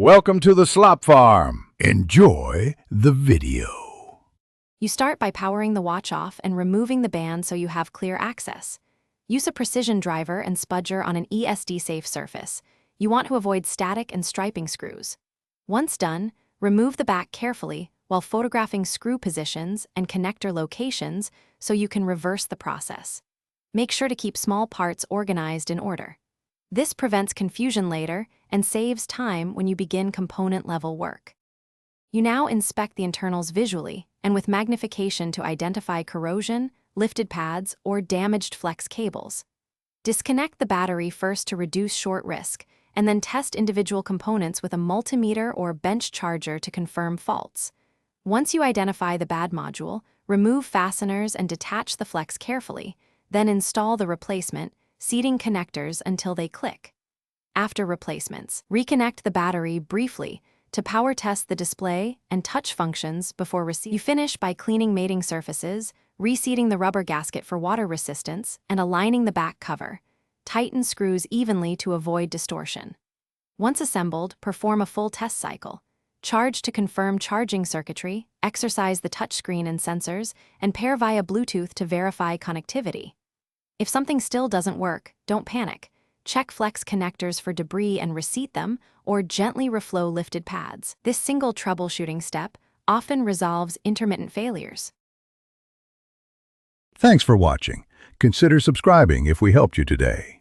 Welcome to the slop farm. Enjoy the video. You start by powering the watch off and removing the band so you have clear access. Use a precision driver and spudger on an ESD-safe surface. You want to avoid static and striping screws. Once done, remove the back carefully while photographing screw positions and connector locations so you can reverse the process. Make sure to keep small parts organized in order. This prevents confusion later and saves time when you begin component-level work. You now inspect the internals visually and with magnification to identify corrosion, lifted pads, or damaged flex cables. Disconnect the battery first to reduce short risk, and then test individual components with a multimeter or bench charger to confirm faults. Once you identify the bad module, remove fasteners and detach the flex carefully, then install the replacement, seating connectors until they click. After replacements, reconnect the battery briefly to power test the display and touch functions before You finish by cleaning mating surfaces, reseating the rubber gasket for water resistance, and aligning the back cover. Tighten screws evenly to avoid distortion. Once assembled, perform a full test cycle. Charge to confirm charging circuitry, exercise the touchscreen and sensors, and pair via Bluetooth to verify connectivity. If something still doesn't work, don't panic. Check flex connectors for debris and reseat them, or gently reflow lifted pads. This single troubleshooting step often resolves intermittent failures. Thanks for watching. Consider subscribing if we helped you today.